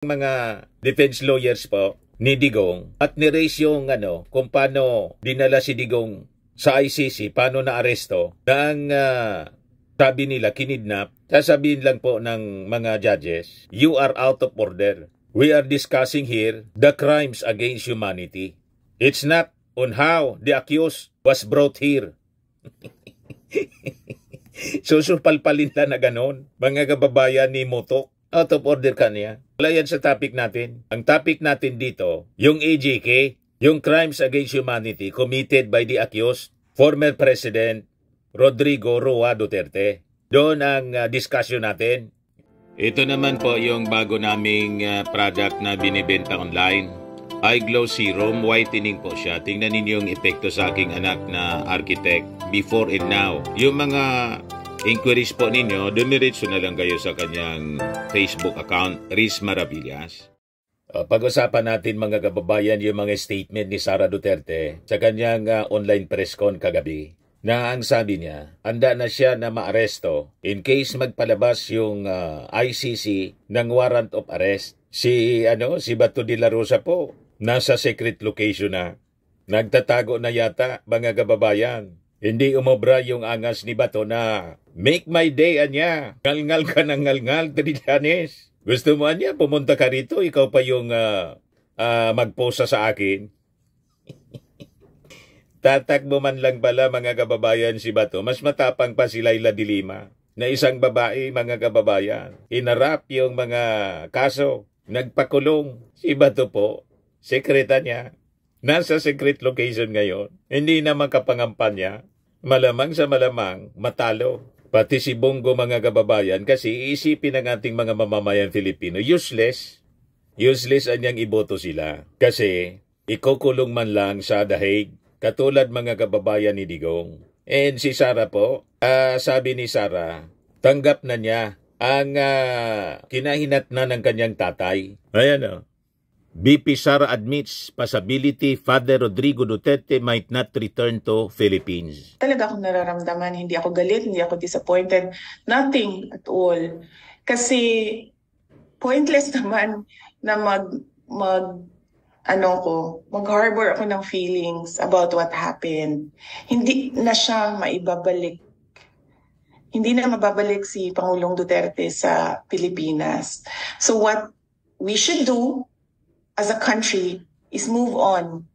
mga defense lawyers po ni Digong at ni-raise yung kung paano dinala si Digong sa ICC, paano na-aresto, na ang sabi nila kinidnap, sasabihin lang po ng mga judges, you are out of order. We are discussing here the crimes against humanity. It's not on how the accused was brought here. Susupalpalin na ganon, mga kababayan ni Motok. Out of order ka niya. Wala yan sa topic natin. Ang topic natin dito, yung AJK, yung crimes against humanity committed by the accused, former President Rodrigo Roa Duterte. Doon ang discussion natin. Ito naman po yung bago naming product na binibenta online. iGlow Serum, whitening po siya. Tingnan ninyo yung epekto sa aking anak na architect before and now. Yung mga inquiries po ninyo, dumiretso na lang kayo sa kanyang Facebook account, Riz Maravillas. Pag-usapan natin mga kababayan yung mga statement ni Sara Duterte sa kanyang online press con kagabi. Na ang sabi niya, handa na siya na maaresto in case magpalabas yung ICC ng warrant of arrest. Si Bato de la Rosa po, nasa secret location na. Nagtatago na yata mga kababayan. Hindi umobra yung angas ni Bato na make my day anya. Ngalngal ka ng ngalngal, Trillanes. Gusto mo anya, pumunta ka rito, ikaw pa yung magposa sa akin. Tatakbo man lang pala mga kababayan si Bato, mas matapang pa si Laila de Lima na isang babae mga kababayan. Inarap yung mga kaso, nagpakulong. Si Bato po, sekreta niya. Nasa secret location ngayon. Hindi na makapangampanya. Malamang sa malamang, matalo. Pati si Bongo mga kababayan kasi iisipin ng ating mga mamamayan Filipino, useless. Useless anyang iboto sila. Kasi ikukulong man lang sa The Hague, katulad mga kababayan ni Digong. And si Sara po, sabi ni Sara, tanggap na niya ang kinahinatnan ng kanyang tatay. Ayan BP Sara admits possibility Father Rodrigo Duterte might not return to Philippines. Talaga akong nararamdaman, hindi ako galit, hindi ako disappointed, nothing at all. Kasi pointless naman na mag-harbor ako ng feelings about what happened. Hindi na siya maibabalik. Hindi na mababalik si Pangulong Duterte sa Pilipinas. So what we should do as a country is move on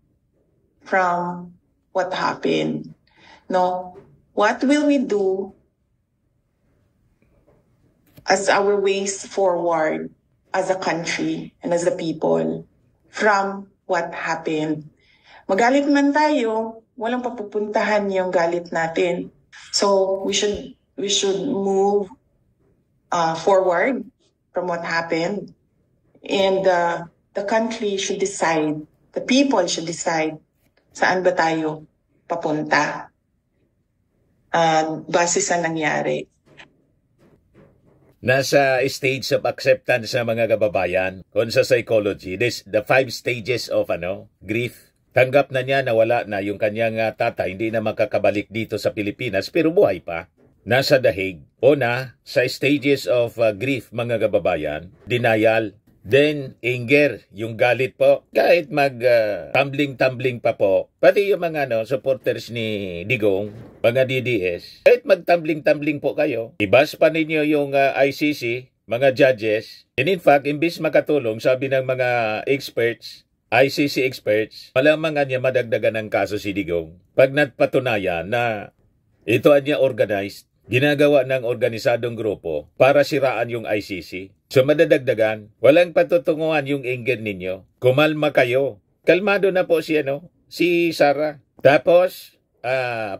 from what happened. No? What will we do as our ways forward as a country and as a people from what happened? Magalit man tayo, walang papupuntahan yung galit natin. So we should move forward from what happened, and the country should decide, the people should decide saan ba tayo papunta base sa nangyari. Nasa stage of acceptance sa mga kababayan, kung sa psychology, the 5 stages of grief. Tanggap na niya na wala na yung kanyang tatay, hindi na makakabalik dito sa Pilipinas, pero buhay pa. Nasa The Hague. Una, sa stages of grief mga kababayan, denial. Then, anger, yung galit po. Kahit tumbling-tumbling pa po. Pati yung mga supporters ni Digong, mga DDS. Kahit mag-tumbling-tumbling po kayo. Ibas pa ninyo yung ICC, mga judges. And in fact, imbis makatulong, sabi ng mga experts, ICC experts, malamang niya madagdagan ng kaso si Digong. Pag nagpatunayan na ito niya organized, ginagawa ng organisadong grupo para siraan yung ICC. So madadagdagan, walang patutunguhan yung anger ninyo. Kumalma kayo. Kalmado na po si Sara. Tapos,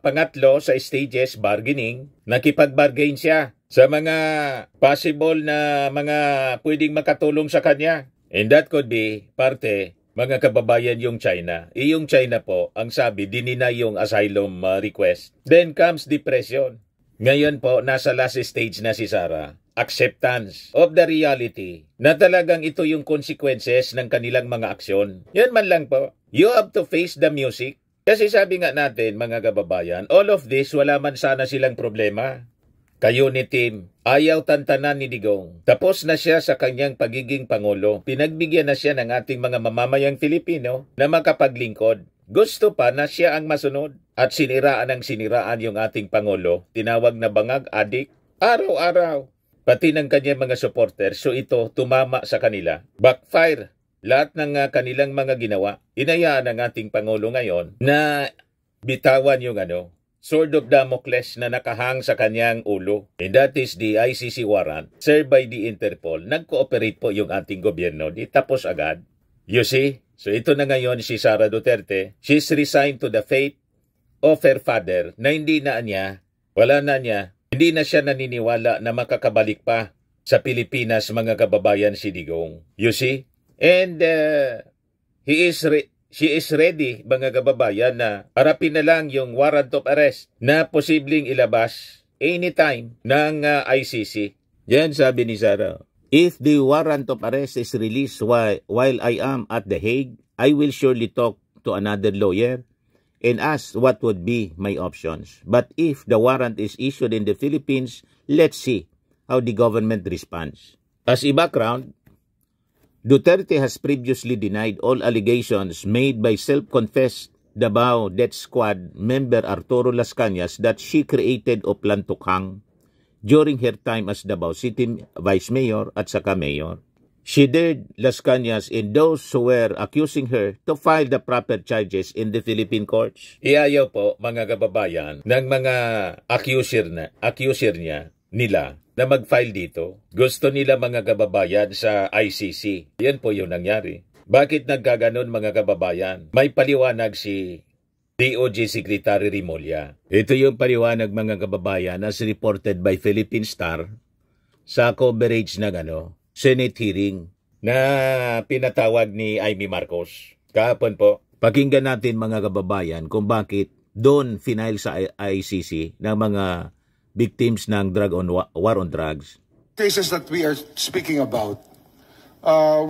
pangatlo sa stages, bargaining, nakipag-bargain siya sa mga possible na mga pwedeng makatulong sa kanya. And that could be parte, mga kababayan, yung China. Yung China po, ang sabi, dinina yung asylum request. Then comes depression. Ngayon po, nasa last stage na si Sara. Acceptance of the reality na talagang ito yung consequences ng kanilang mga aksyon. Yan man lang po. You have to face the music. Kasi sabi nga natin, mga kababayan, all of this, wala man sana silang problema. Kayo ni Tim, ayaw tantanan ni Digong. Tapos na siya sa kanyang pagiging Pangulo. Pinagbigyan na siya ng ating mga mamamayang Filipino na makapaglingkod. Gusto pa na siya ang masunod. At siniraan ang siniraan yung ating Pangulo. Tinawag na bangag adik. Araw-araw. Pati ng kanyang mga supporters. So ito, tumama sa kanila. Backfire. Lahat ng kanilang mga ginawa. Inayaan ng ating Pangulo ngayon na bitawan yung Sword of Damocles na nakahang sa kanyang ulo. And that is the ICC warrant served by the Interpol. Nag-cooperate po yung ating gobyerno. Di tapos agad. You see? So ito na ngayon si Sara Duterte. She's resigned to the fate of her father na hindi na hindi na siya naniniwala na makakabalik pa sa Pilipinas mga kababayan si Digong. You see? And she is ready, mga kababayan, na harapin na lang yung warrant of arrest na posibleng ilabas anytime ng ICC. Yan sabi ni Sara. If the warrant of arrest is released while I am at The Hague, I will surely talk to another lawyer and ask what would be my options. But if the warrant is issued in the Philippines, let's see how the government responds. As a background, Duterte has previously denied all allegations made by self-confessed Davao Death Squad member Arturo Las Cañas that she created o plantukhang during her time as Davao City Vice Mayor at saka Mayor. She dared Las Cañas and those who were accusing her to file the proper charges in the Philippine courts. Iayaw po, mga kababayan, ng mga accuser nila na mag-file dito. Gusto nila, mga kababayan, sa ICC. Yan po yung nangyari. Bakit nagkaganon, mga kababayan? May paliwanag si DOJ Secretary Remulla. Ito yung paliwanag, mga kababayan, as reported by Philippine Star sa coverage ng Senate hearing na pinatawag ni Amy Marcos. Kahapon po, pakinggan natin, mga kababayan, kung bakit doon final sa ICC ng mga victims ng war on drugs. Cases that we are speaking about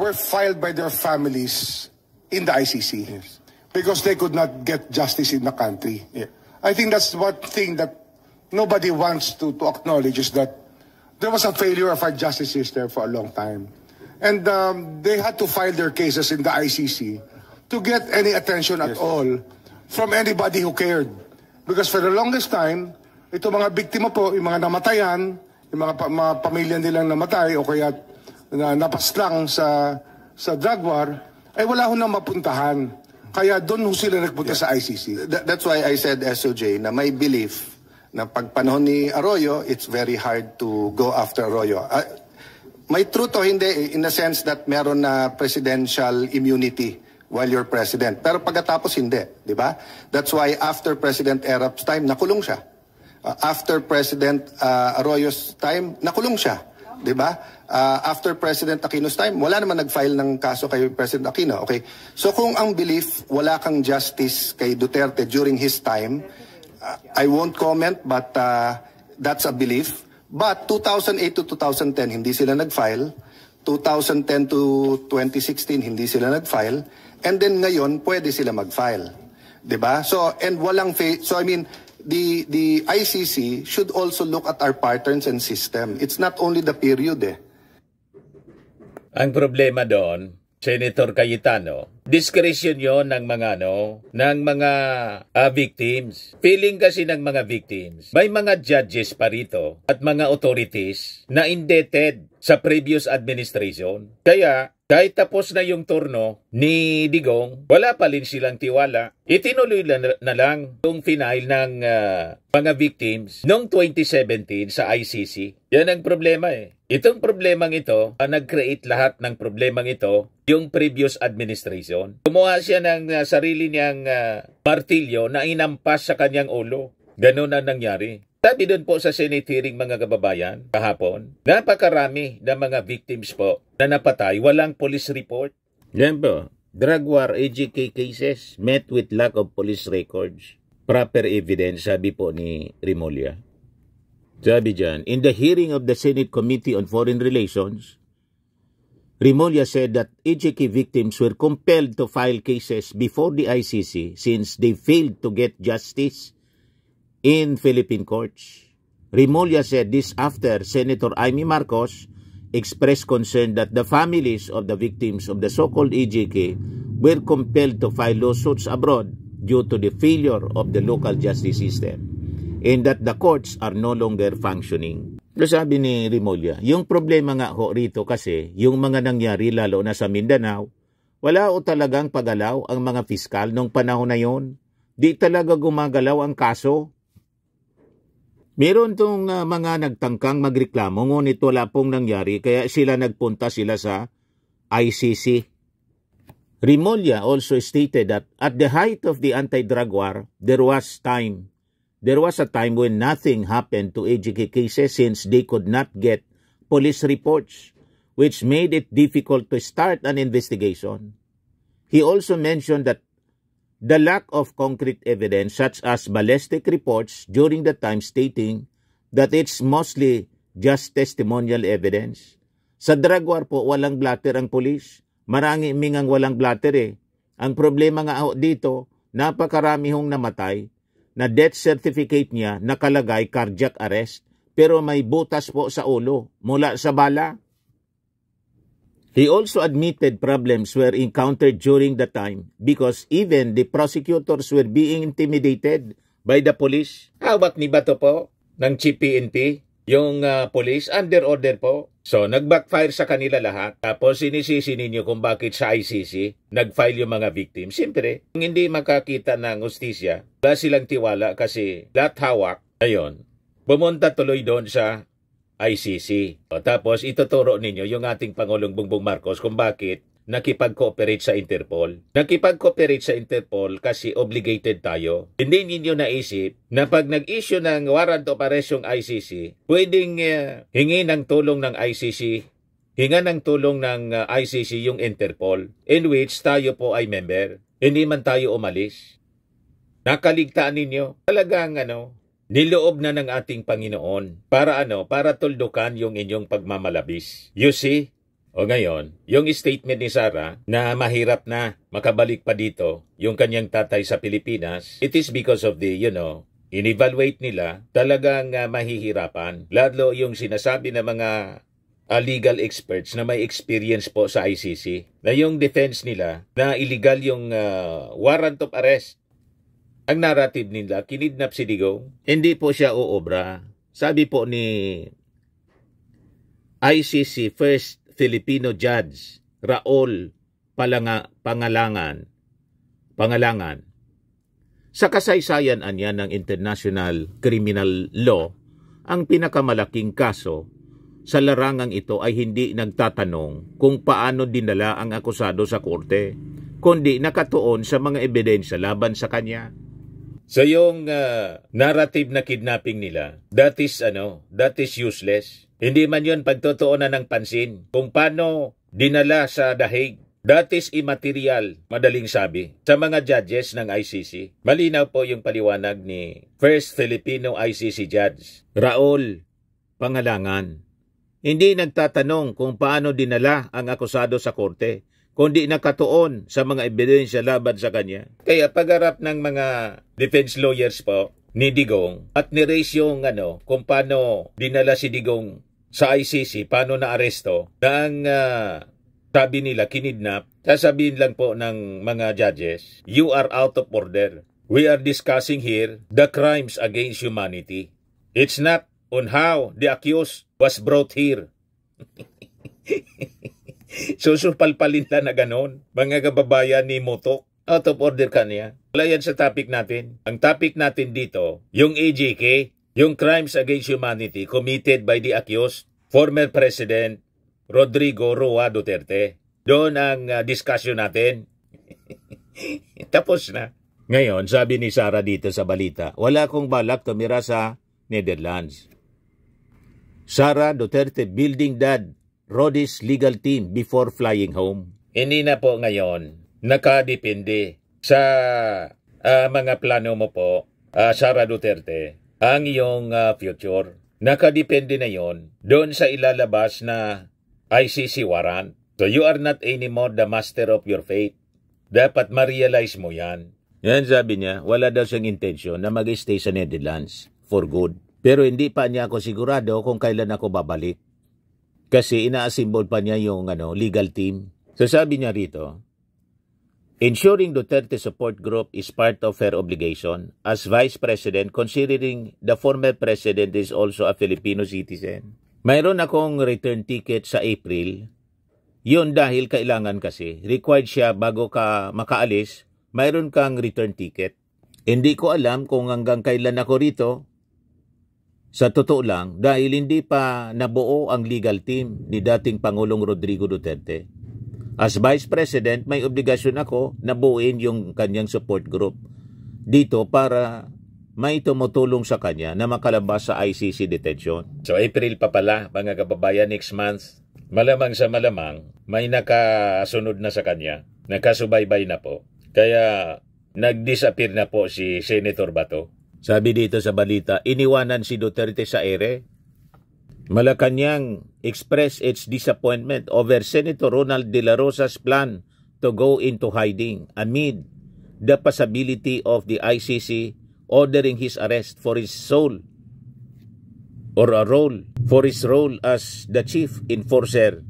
were filed by their families in the ICC because they could not get justice in the country. I think that's one thing that nobody wants to acknowledge, is that there was a failure of our justice system for a long time. And they had to file their cases in the ICC to get any attention at all from anybody who cared. Because for the longest time, ito mga biktima po, yung mga namatayan, yung mga pamilya nilang namatay o kaya napaslang sa drug war, ay wala ho nang mapuntahan. Kaya doon ho sila nagpunta sa ICC. That's why I said, SOJ, na may belief na pag panahon ni Arroyo, it's very hard to go after Arroyo. May truth o hindi, in the sense that meron na presidential immunity while you're president. Pero pagkatapos hindi, di ba? That's why after President Erap's time, nakulong siya. After President Arroyo's time, nakulong siya. Diba? After President Aquino's time, wala naman nag-file ng kaso kay President Aquino. Okay? So kung ang belief, wala kang justice kay Duterte during his time, I won't comment, but that's a belief. But 2008 to 2010, hindi sila nag-file. 2010 to 2016, hindi sila nag-file. And then ngayon, pwede sila mag-file. Diba? So, and walang so I mean, the ICC should also look at our patterns and system. It's not only the period Ang problema doon, Senator Cayetano, discretion yon ng mga victims. Feeling kasi ng mga victims, may mga judges pa rito at mga authorities na indebted sa previous administration. Kaya, kahit tapos na yung turno ni Digong, wala pa rin silang tiwala. Itinuloy na lang yung final ng mga victims noong 2017 sa ICC. Yan ang problema Itong problemang ito, nag-create lahat ng problemang ito, yung previous administration. Kumuha siya ng sarili niyang martilyo na inampas sa kanyang ulo. Ganun ang nangyari. Sabi doon po sa Senate hearing, mga kababayan, kahapon, napakarami ng mga victims po na napatay, walang police report. Yan po, drug war, AJK cases met with lack of police records. Proper evidence, sabi po ni Remulla. Sabi dyan, in the hearing of the Senate Committee on Foreign Relations, Remulla said that AJK victims were compelled to file cases before the ICC since they failed to get justice in Philippine courts. Remulla said this after Senator Amy Marcos expressed concern that the families of the victims of the so-called EJK were compelled to file lawsuits abroad due to the failure of the local justice system and that the courts are no longer functioning. So sabi ni Remulla, yung problema nga ho rito kasi, yung mga nangyari lalo na sa Mindanao, wala o talagang pagalaw ang mga fiskal nung panahon na yon. Di talaga gumagalaw ang kaso. Meron tong mga nagtangkang magreklamo, ngunit wala pong nangyari, kaya nagpunta sila sa ICC. Remulla also stated that at the height of the anti-drug war, there was a time when nothing happened to EJK cases since they could not get police reports, which made it difficult to start an investigation. He also mentioned that the lack of concrete evidence such as ballistic reports during the time, stating that it's mostly just testimonial evidence. Sa drug war po, walang blatter ang pulis. Marami mingang walang blatter eh. Ang problema nga dito, napakarami hong namatay na death certificate niya nakalagay cardiac arrest pero may butas po sa ulo mula sa bala. He also admitted problems were encountered during the time because even the prosecutors were being intimidated by the police. Hawak ni Bato po ng Chief PNP, yung police under order po. So, nag-backfire sa kanila lahat. Tapos, sinisisi ninyo kung bakit sa ICC nag-file yung mga victims. Siyempre, kung hindi makakita ng hustisya, wala silang tiwala kasi lahat hawak. Ayun, pumunta tuloy doon sa ICC. O, tapos, ituturo ninyo yung ating Pangulong Bongbong Marcos kung bakit nakipag-cooperate sa Interpol. Nakipag-cooperate sa Interpol kasi obligated tayo. Hindi ninyo naisip na pag nag-issue ng warrant of arrest yung ICC, pwedeng hingi ng tulong ng ICC, hinga ng tulong ng ICC yung Interpol, in which tayo po ay member. Hindi man tayo umalis. Nakaligtaan ninyo. Talagang niloob na ng ating Panginoon para para tuldukan yung inyong pagmamalabis. You see? O ngayon, yung statement ni Sara na mahirap na makabalik pa dito yung kanyang tatay sa Pilipinas, it is because of the, in-evaluate nila, talagang mahihirapan. Lalo yung sinasabi ng mga legal experts na may experience po sa ICC, na yung defense nila na illegal yung warrant of arrest. Ang narrative nila, kinidnap si Digong, hindi po siya uobra. Sabi po ni ICC First Filipino Judge Raul Pangalangan. Sa kasaysayan niya ng international criminal law, ang pinakamalaking kaso sa larangang ito ay hindi nagtatanong kung paano dinala ang akusado sa korte, kundi nakatuon sa mga ebidensya laban sa kanya. So yung narrative na kidnapping nila, that is useless. Hindi man yun pagtotoonan ng pansin. Kung paano dinala sa The Hague, that is immaterial, madaling sabi, sa mga judges ng ICC. Malinaw po yung paliwanag ni First Filipino ICC Judge, Raul Pangalangan. Hindi nagtatanong kung paano dinala ang akusado sa korte, kundi nakatuon sa mga ebidensya laban sa kanya. Kaya pagharap ng mga defense lawyers po ni Digong at ni-raise yung kung paano dinala si Digong sa ICC, paano na-aresto, na ang sabi nila kinidnap, sasabihin lang po ng mga judges, you are out of order. We are discussing here the crimes against humanity. It's not on how the accused was brought here. Susupalpalin lang na ganon. Mga kababayan ni Motok, out of order ka niya. Wala yan sa topic natin. Ang topic natin dito, yung EJK, yung crimes against humanity committed by the accused, former President Rodrigo Roa Duterte. Doon ang discussion natin. Tapos na. Ngayon, sabi ni Sara dito sa balita, wala akong balak tumira sa Netherlands. Sara Duterte building dad Rodi's legal team before flying home. Hindi na po ngayon nakadepende sa mga plano mo po, Sara Duterte, ang iyong future. Nakadepende na yon doon sa ilalabas na ICC warrant. So you are not anymore the master of your fate. Dapat ma-realize mo yan. Yan sabi niya, wala daw siyang intention na mag-stay sa Netherlands for good. Pero hindi pa niya ako sigurado kung kailan ako babalik. Kasi ina-assemble pa niya yung legal team. So sabi niya rito, ensuring Duterte support group is part of her obligation as Vice President considering the former President is also a Filipino citizen. Mayroon akong return ticket sa April. Yun dahil kailangan kasi, required siya bago ka makaalis, mayroon kang return ticket. Hindi ko alam kung hanggang kailan ako rito. Sa totoo lang, dahil hindi pa nabuo ang legal team ni dating Pangulong Rodrigo Duterte. As Vice President, may obligasyon ako na buuin yung kanyang support group dito para may tumutulong sa kanya na makalabas sa ICC detention. So April pa pala, mga kababayan, next month, malamang sa malamang, may nakasunod na sa kanya, nakasubaybay na po. Kaya nag-disappear na po si Senator Bato. Sabi dito sa balita, iniwanan si Duterte sa ere. Malacanang expressed its disappointment over Senator Ronald De La Rosa's plan to go into hiding amid the possibility of the ICC ordering his arrest for his role as the chief enforcer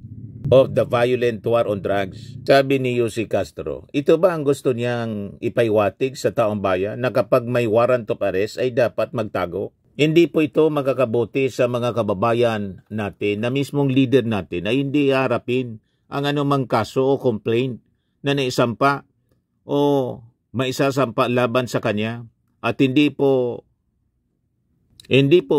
of the violent war on drugs. Sabi ni Yussi Castro, ito ba ang gusto niyang ipaiwatig sa taong bayan na kapag may warrant of arrest ay dapat magtago? Hindi po ito makakabuti sa mga kababayan natin na mismong leader natin ay hindi harapin ang anumang kaso o complaint na naisampa o maisasampa laban sa kanya. At hindi po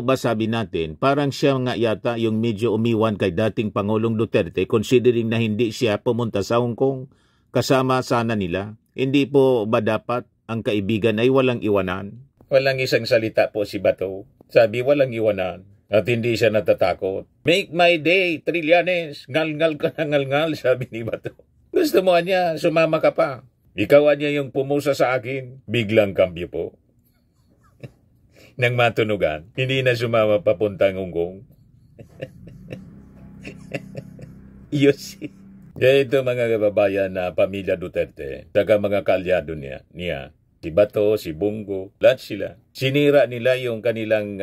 ba sabi natin, parang siya nga yata yung medyo umiwan kay dating Pangulong Duterte considering na hindi siya pumunta sa Hong Kong kasama sana nila. Hindi po ba dapat ang kaibigan ay walang iwanan? Walang isang salita po si Bato. Sabi walang iwanan at hindi siya natatakot. Make my day, Trillanes. Ngal-ngal ka na ngal-ngal, sabi ni Bato. Gusto mo niya, sumama ka pa. Ikaw niya yung pumusa sa akin. Biglang kambyo po. Nang matunugan, hindi na sumama papuntang Hong Kong. Yossi. Kaya ito mga kababayan na pamilya Duterte, saka mga kaalyado niya, si Bato, si Bongo, lahat sila. Sinira nila yung kanilang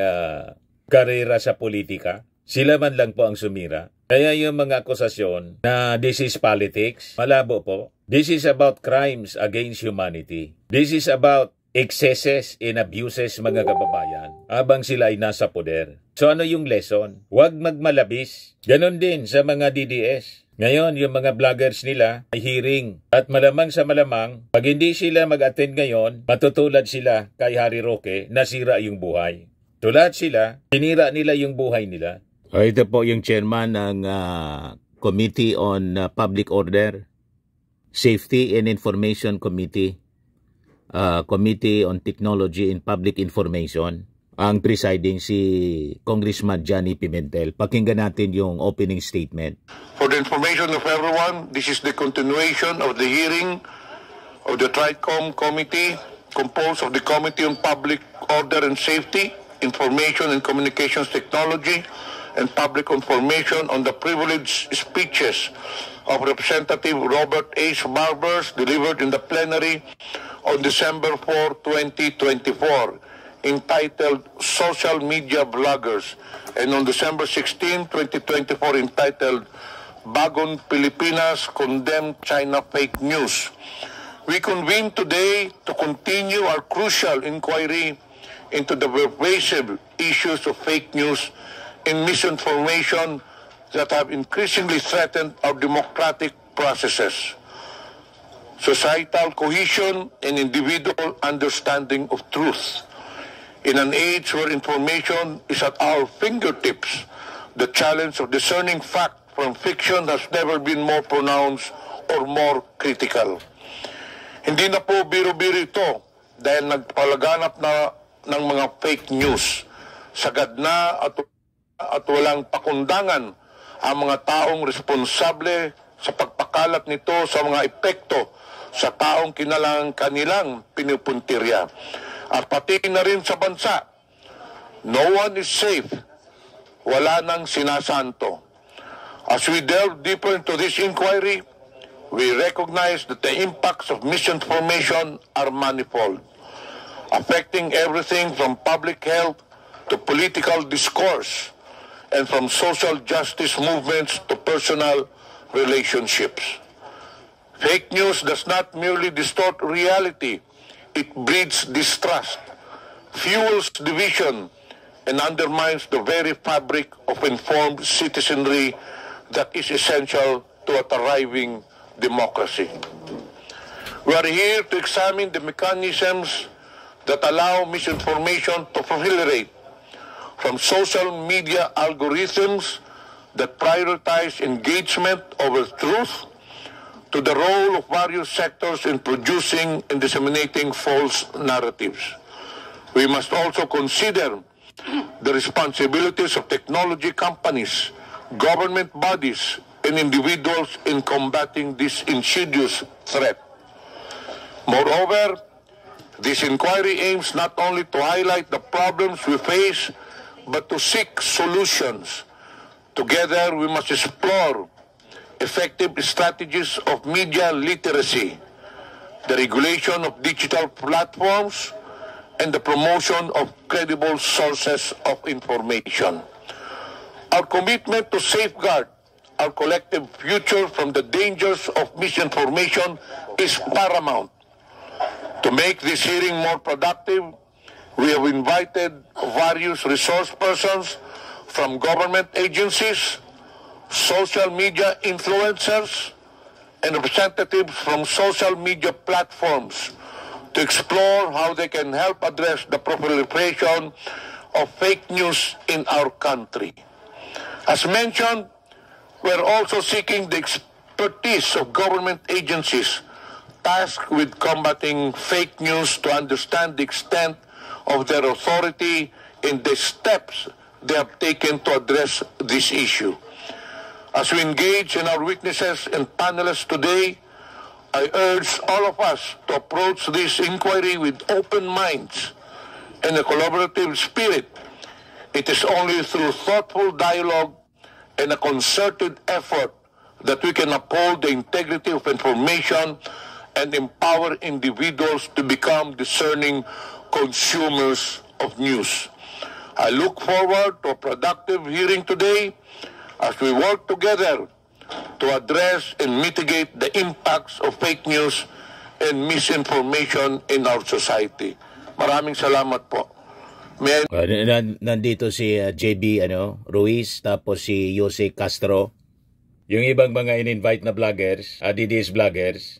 karera sa politika. Sila man lang po ang sumira. Kaya yung mga akusasyon na this is politics, malabo po. This is about crimes against humanity. This is about excesses and abuses mga kababayan habang sila ay nasa poder. So ano yung lesson? Huwag magmalabis. Ganon din sa mga DDS. Ngayon, yung mga vloggers nila ay hearing. At malamang sa malamang, pag hindi sila mag-attend ngayon, matutulad sila kay Harry Roque, nasira yung buhay. Tulad sila, sinira nila yung buhay nila. Ito po yung chairman ng Committee on Public Order, Safety and Information Committee, Committee on Technology and Public Information. Ang presiding si Congressman Johnny Pimentel. Pakinggan natin yung opening statement. For the information of everyone, this is the continuation of the hearing of the TRICOM Committee, composed of the Committee on Public Order and Safety, Information and Communications Technology, and Public Information on the privileged speeches of Representative Robert H. Barbers delivered in the plenary on December 4, 2024, entitled Social Media Vloggers, and on December 16, 2024, entitled Bagong Pilipinas Condemn China Fake News. We convene today to continue our crucial inquiry into the pervasive issues of fake news and misinformation that have increasingly threatened our democratic processes, societal cohesion, and individual understanding of truth. In an age where information is at our fingertips, the challenge of discerning fact from fiction has never been more pronounced or more critical. Hindi na po biro-biro ito dahil nagpalaganap na ng mga fake news. Sagad na at walang pakundangan ang mga taong responsable sa pagpakalat nito sa mga epekto sa taong kanilang pinupuntirya. At pati na rin sa bansa, no one is safe. Wala nang sinasanto. As we delve deeper into this inquiry, we recognize that the impacts of misinformation are manifold, affecting everything from public health to to political discourse, and from social justice movements to personal relationships. Fake news does not merely distort reality, it breeds distrust, fuels division, and undermines the very fabric of informed citizenry that is essential to a thriving democracy. We are here to examine the mechanisms that allow misinformation to proliferate, from social media algorithms that prioritize engagement over truth, to the role of various sectors in producing and disseminating false narratives. We must also consider the responsibilities of technology companies, government bodies, and individuals in combating this insidious threat. Moreover, this inquiry aims not only to highlight the problems we face, but to seek solutions. Together, we must explore effective strategies of media literacy, the regulation of digital platforms, and the promotion of credible sources of information. Our commitment to safeguard our collective future from the dangers of misinformation is paramount. To make this hearing more productive, we have invited various resource persons from government agencies, social media influencers, and representatives from social media platforms to explore how they can help address the proliferation of fake news in our country. As mentioned, we're also seeking the expertise of government agencies tasked with combating fake news to understand the extent of their authority and the steps they have taken to address this issue. As we engage in our witnesses and panelists today, I urge all of us to approach this inquiry with open minds and a collaborative spirit. It is only through thoughtful dialogue and a concerted effort that we can uphold the integrity of information and empower individuals to become discerning consumers of news. I look forward to a productive hearing today as we work together to address and mitigate the impacts of fake news and misinformation in our society. Maraming salamat po. Nandito si JB Ruiz, tapos si Jose Castro. Yung ibang mga in-invite na vloggers, DDS vloggers,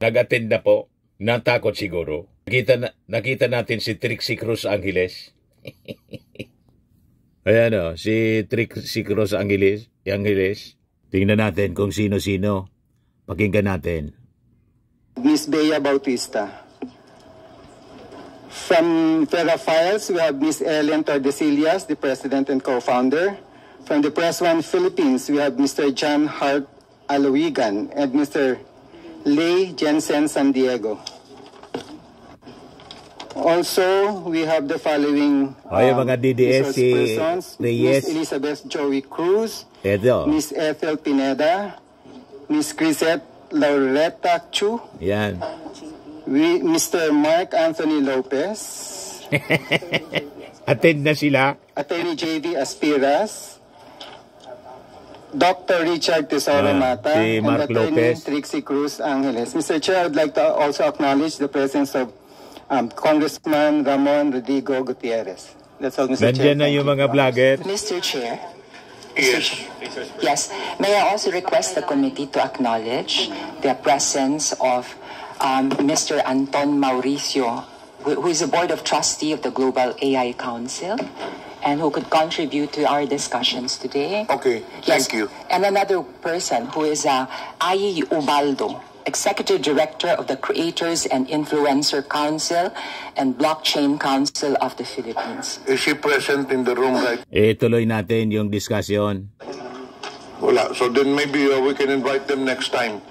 nag-attend na po. Natakot siguro. Nakita natin si Trixie Cruz Angeles. Ayan si Trixie Cruz Angeles. Tingnan natin kung sino-sino. Pakinggan natin. Ms. Bea Bautista. From Terra Files, we have Ms. Ellen Tordesillas, the president and co-founder. From the Press One Philippines, we have Mr. John Hart Aloigan and Mr. Lei Jensen San Diego. Also, we have the following mga DDS, si persons: Reyes, Ms. Elizabeth Joey Cruz, Edo, Ms. Ethel Pineda, Ms. Crisette Laureta Chu, yan. Mr. Mark Anthony Lopez, Attend na sila. Attorney J.D. Aspiras, Dr. Richard Tesoro Mata, si Mark and Attorney Lopez. Trixie Cruz Angeles. Mr. Chair, I would like to also acknowledge the presence of Congressman Ramon Rodrigo Gutierrez. That's all, Mr. Chair. Nandiyan na yung mga vlogger. Mr. Chair. Yes. Yes. May I also request the committee to acknowledge the presence of Mr. Anton Mauricio, who is the Board of Trustee of the Global AI Council, and who could contribute to our discussions today. Okay, Yes. thank you. And another person who is Ai Ubaldo, Executive Director of the Creators and Influencer Council and Blockchain Council of the Philippines. Is she present in the room right? Tuloy natin yung discussion. Wala. So then maybe we can invite them next time.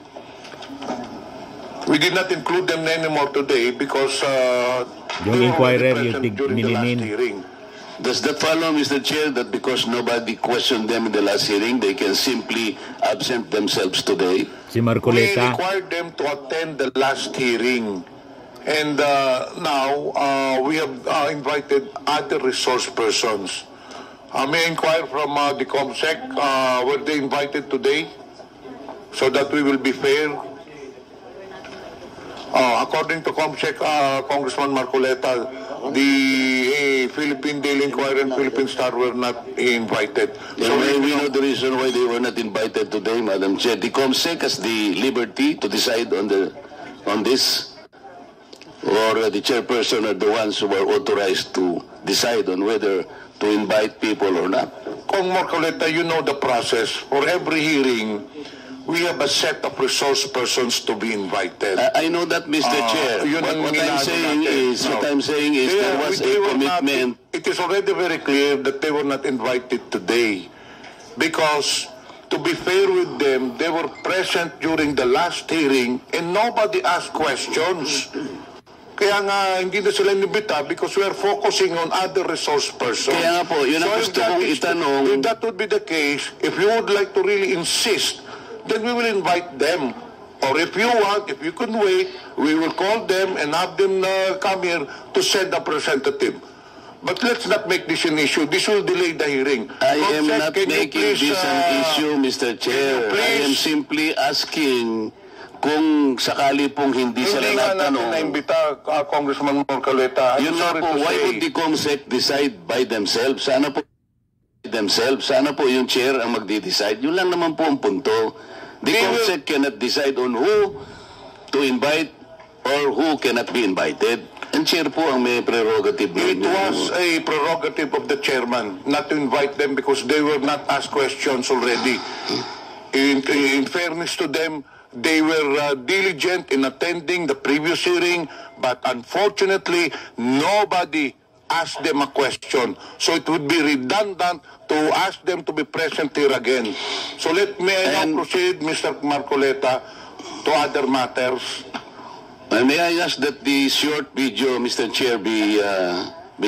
We did not include them anymore today because Yung they were inquirer, already yung present during the last nilinin. hearing. Does that follow, Mr. Chair, that because nobody questioned them in the last hearing, they can simply absent themselves today? Si We Marcoleta. required them to attend the last hearing. And now we have invited other resource persons. May I inquire from the COMSEC, were they invited today so that we will be fair? According to COMSEC, Congressman Marcoleta, the Philippine Daily Inquirer and Philippine Star were not invited. So we know the reason why they were not invited today, Madam Chair. The COMSEC has the liberty to decide on this, or the chairperson are the ones who are authorized to decide on whether to invite people or not. Kong Marcoleta, you know the process. For every hearing, we have a set of resource persons to be invited. I know that, Mr. Chair. What I'm saying is there was a commitment. It is already very clear that they were not invited today because, to be fair with them, they were present during the last hearing and nobody asked questions. Kaya nga, hindi na sila inibita because we are focusing on other resource persons. Kaya nga po, yun ang gusto kong itanong. If that would be the case, if you would like to really insist, then we will invite them. Or if you want, if you can wait, we will call them and have them come here to send a representative. But let's not make this an issue. This will delay the hearing. I am not making this an issue, Mr. Chair. I am simply asking kung sakali pong hindi sila nagtanong. Hindi na naimbita, Congressman Marcoleta. Yun nga po, why would the COMSEC decide by themselves? Sana po yung chair ang magdi-decide. Yun lang naman po ang punto. The COMSEC cannot decide on who to invite or who cannot be invited. And chair po ang may prerogative. It was a prerogative of the chairman not to invite them because they were not asked questions already. In fairness to them, they were diligent in attending the previous hearing, but unfortunately, nobody asked them a question. So it would be redundant to ask them to be present here again. So may I now proceed, Mr. Marcoleta, to other matters. May I ask that the short video, Mr. Chair, be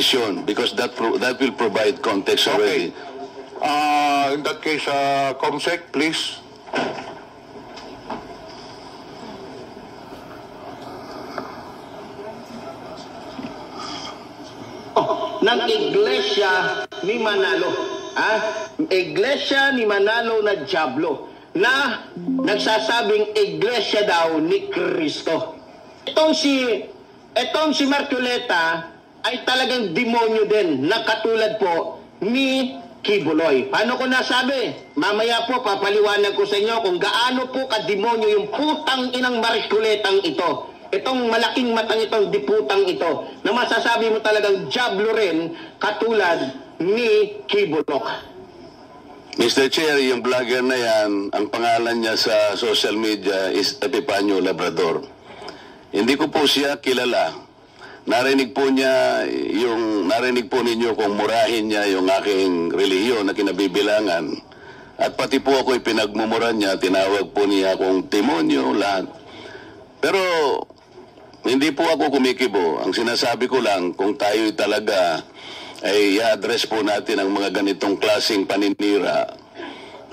shown, because that will provide context already. In that case, COMSEC, please. Ng Iglesia ni Manalo. Iglesia ni Manalo na Diablo na nagsasabing iglesia daw ni Kristo. Itong si Marcoleta ay talagang demonyo din na katulad po ni Kibuloy. Paano ko nasabi? Mamaya po papaliwanag ko sa inyo kung gaano po kademonyo yung putang inang Marcoletang ito. Itong malaking matang itong diputang ito na masasabi mo talagang diablo rin katulad ni Kibulok. Mr. Chair, yung vlogger na yan, ang pangalan niya sa social media is Epifanio Labrador. Hindi ko po siya kilala. Narinig po ninyo kung murahin niya yung aking relihiyon na kinabibilangan. At pati po ako pinagmumura niya, tinawag po niya akong demonyo, lahat. Pero hindi po ako kumikibo. Ang sinasabi ko lang, kung tayo talaga ay i-address po natin ang mga ganitong klaseng paninira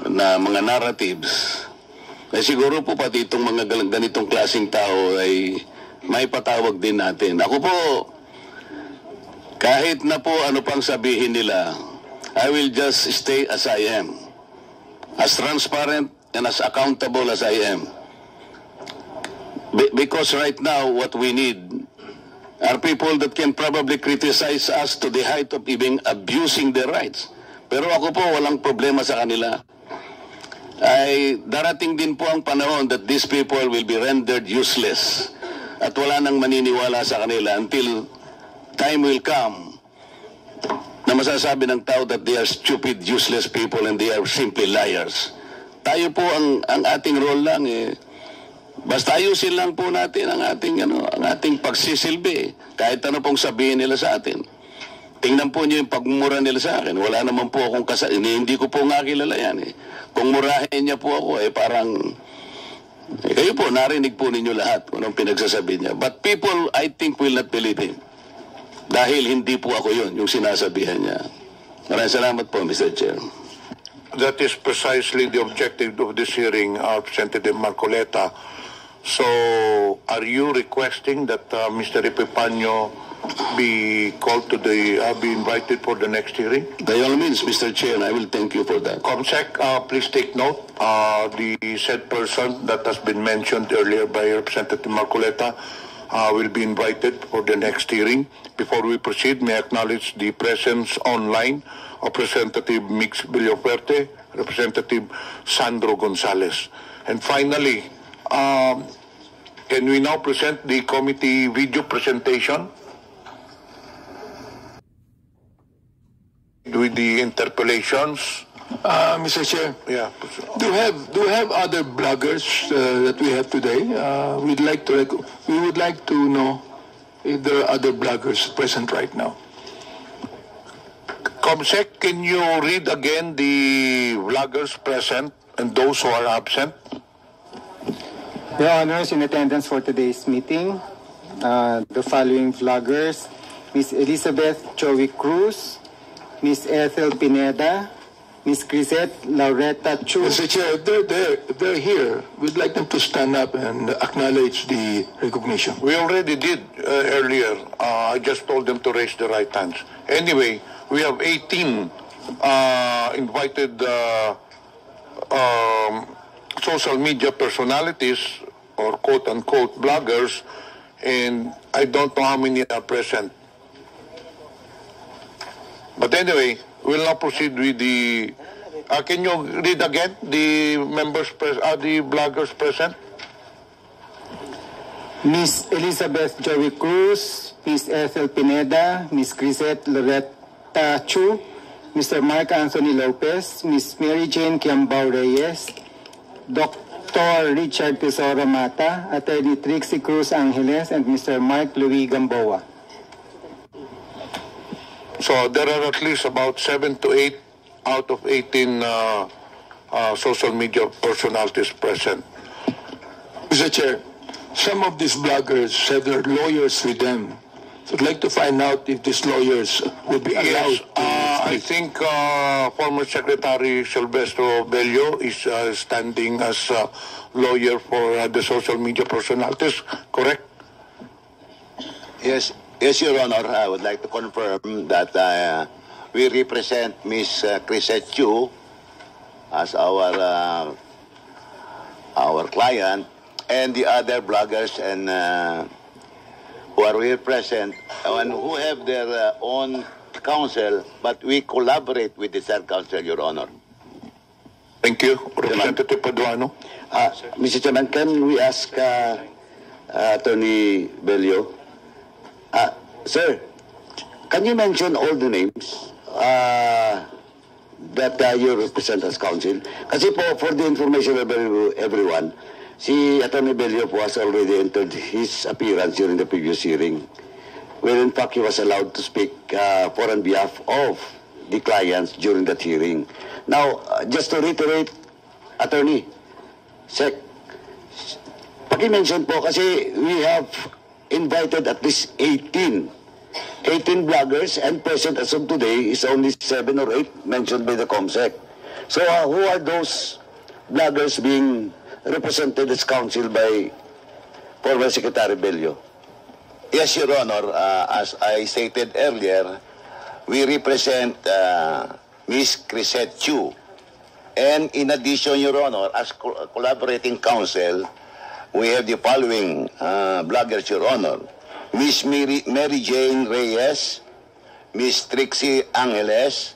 na mga narratives, ay siguro po pati itong mga ganitong klaseng tao ay may patawag din natin. Ako po, kahit na po ano pang sabihin nila, I will just stay as I am. As transparent and as accountable as I am. Because right now, what we need are people that can probably criticize us to the height of even abusing their rights. Pero ako po, walang problema sa kanila. Ay darating din po ang panahon that these people will be rendered useless. At wala nang maniniwala sa kanila until time will come na masasabi ng tao that they are stupid, useless people and they are simply liars. Tayo po, ang ating role lang basta ayusin lang po natin ang ating pagsisilbi. Kahit ano pong sabihin nila sa atin. Tingnan po niyo yung pagmumura nila sa akin. Wala naman po akong hindi ko po nga kilala yan. Kung murahin niya po ako, parang kayo po, narinig po ninyo lahat kung anong pinagsasabi niya. But people, I think, will not believe him. Dahil hindi po ako yun, yung sinasabihan niya. Maraming salamat po, Mr. Chair. That is precisely the objective of this hearing, Representative Marcoleta. So, are you requesting that Mr. Epifanio be called to be invited for the next hearing? By all means, Mr. Chair, and I will thank you for that. Comsec, please take note. The said person that has been mentioned earlier by Representative Marcoleta will be invited for the next hearing. Before we proceed, may I acknowledge the presence online of Representative Mix Villafuerte, Representative Sandro Gonzales. And finally, can we now present the committee video presentation with the interpellations? Mr. Chair, Yeah. do we have other bloggers that we have today? We would like to know if there are other bloggers present right now. Comsec, can you read again the vloggers present and those who are absent? Your Honors, in attendance for today's meeting, the following vloggers: Ms. Elizabeth Joey Cruz, Ms. Ethel Pineda, Ms. Crisette Laureta Chu. Mr. Chair, if they're here, we'd like them to stand up and acknowledge the recognition. We already did earlier. I just told them to raise their right hands. Anyway, we have 18 invited social media personalities or quote-unquote bloggers, and I don't know how many are present. But anyway, we'll now proceed with the... can you read again the the bloggers present? Ms. Elizabeth Joey Cruz, Ms. Ethel Pineda, Ms. Crisette Loretta Chu, Mr. Mark Anthony Lopez, Ms. Mary Jane Kiambao Reyes, Dr. Richard Tesoro Mata, Attorney Trixie Cruz Angeles, and Mr. Mark Louis Gamboa. So there are at least about 7 to 8 out of 18 social media personalities present. Mr. Chair, some of these bloggers have their lawyers with them. So I'd like to find out if these lawyers would be allowed to I think former Secretary Silvestro Bello is standing as lawyer for the social media personalities, correct? Yes, Your Honor. I would like to confirm that we represent Ms. Crisette Chu as our client, and the other bloggers and who are here present and who have their own counsel, but we collaborate with the third counsel, Your Honor. Thank you. Representative Paduano. Mr. Chairman, can we ask Attorney Bello? Sir, can you mention all the names that you represent as counsel? Kasi po, for the information of everyone, si Attorney Bello po has already entered his appearance during the previous hearing, where in fact he was allowed to speak for on behalf of the clients during that hearing. Now, just to reiterate, Attorney, Sec, paki-mention po kasi we have invited at least 18 bloggers, and present as of today is only 7 or 8 mentioned by the COMSEC. So who are those bloggers being represented as counsel by former Secretary Bello? Yes, Your Honor. As I stated earlier, we represent Ms. Crisette Chu. And in addition, Your Honor, as collaborating counsel, we have the following bloggers, Your Honor. Ms. Mary Jane Reyes, Ms. Trixie Angeles,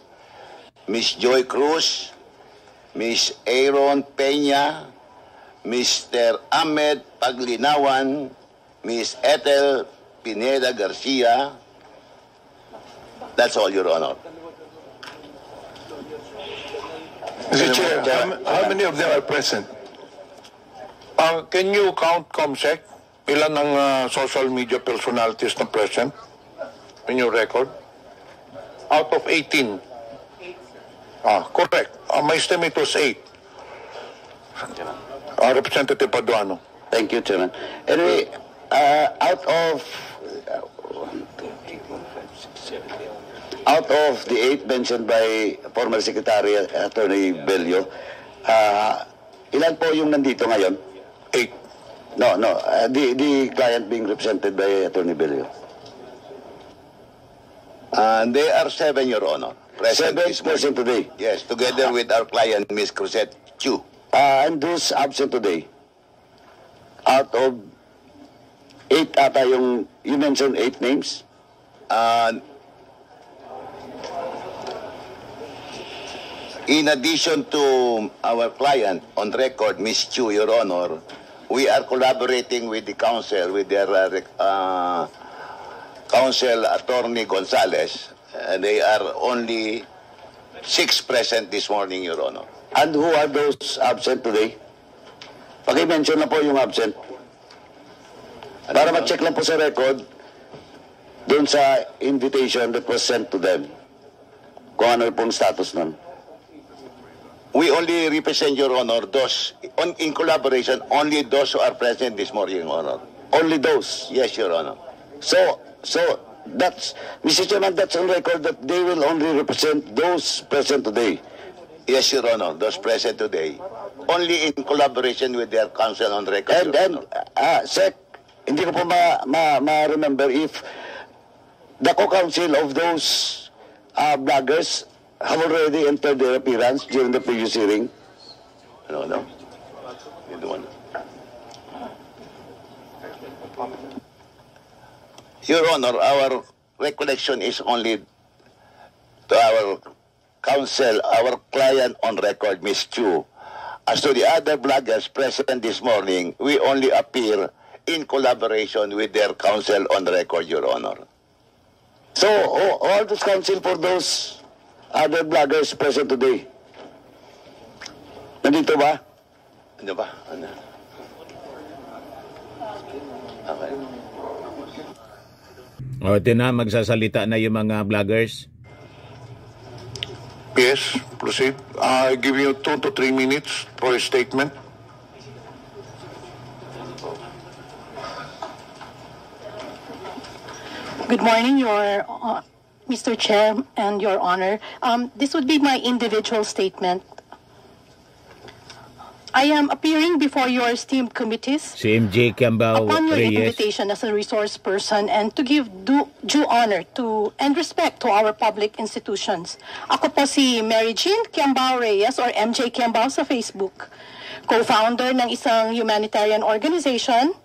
Ms. Joy Cruz, Ms. Aaron Peña, Mr. Ahmed Paglinawan, Ms. Ethel Pineda Garcia. That's all, Your Honor. Mr. Chair, how many of them are present? Can you count, COMSEC? Ilan ang social media personalities na present in your record? Out of 18. Correct. My estimate was 8. Representative Paduano. Thank you, Chairman. Anyway, out of the 8 mentioned by former Secretary Attorney Bello, ilan po yung nandito ngayon? 8. No. The client being represented by Attorney Bello. They are 7, Your Honor. Present today. Yes, together with our client, Ms. Crisette Chu. And those absent today, out of 8 ata yung, you mentioned 8 names? In addition to our client on record, Ms. Chu, Your Honor, we are collaborating with the counsel, with their counsel, Attorney Gonzales. They are only 6 present this morning, Your Honor. And who are those absent today? Paki-mention na po yung absent. Para ma-check lang po sa record doon sa invitation that was sent to them. Kung ano pong status nun. We only represent, Your Honor, those, in collaboration, only those who are present this morning, Your Honor. Only those? Yes, Your Honor. So that's, Mr. Chairman, that's on record that they will only represent those present today. Yes, Your Honor, those present today. Only in collaboration with their counsel on record, Sec, hindi ko po ma-remember if the co-counsel of those bloggers have already entered their appearance during the previous hearing. No. You don't want. Your Honor, our recollection is only to our counsel, our client on record, Ms. Chu. As to the other bloggers present this morning, we only appear in collaboration with their counsel on record, Your Honor. So, all this counsel for those other bloggers present today, nandito ba? Ano ba? Ano? Okay. O, na magsasalita na yung mga vloggers. Yes, proceed. I give you 2 to 3 minutes for a statement. Good morning, Mr. Chair and Your Honor. This would be my individual statement. I am appearing before your esteemed committees Si MJ Kiambao upon your Reyes. invitation as a resource person and to give due honor to and respect to our public institutions. Ako po si Mary Jean Kiambao Reyes or MJ Kiambao sa Facebook, co-founder ng isang humanitarian organization.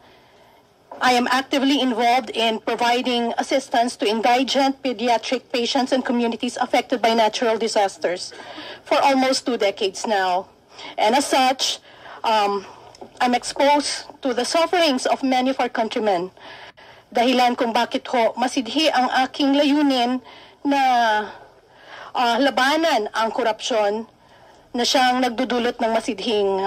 I am actively involved in providing assistance to indigent pediatric patients and communities affected by natural disasters for almost 2 decades now. And as such, I'm exposed to the sufferings of many of our countrymen. Dahilan kung bakit ho masidhi ang aking layunin na labanan ang korupsyon na siyang nagdudulot ng masidhing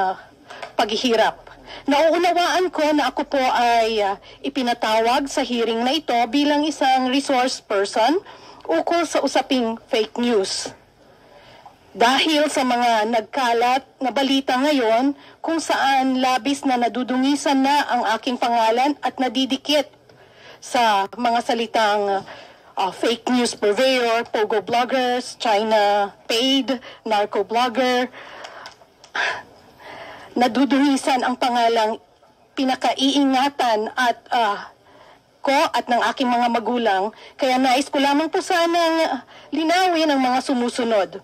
paghihirap. Nauunawaan ko na ako po ay ipinatawag sa hearing na ito bilang isang resource person ukol sa usaping fake news. Dahil sa mga nagkalat na balita ngayon kung saan labis na nadudungisan na ang aking pangalan at nadidikit sa mga salitang fake news purveyor, pogo bloggers, China paid, narco blogger, nadudungisan ang pangalang pinakaiingatan at ko at ng aking mga magulang, kaya nais ko lamang po sanang linawin ang mga sumusunod.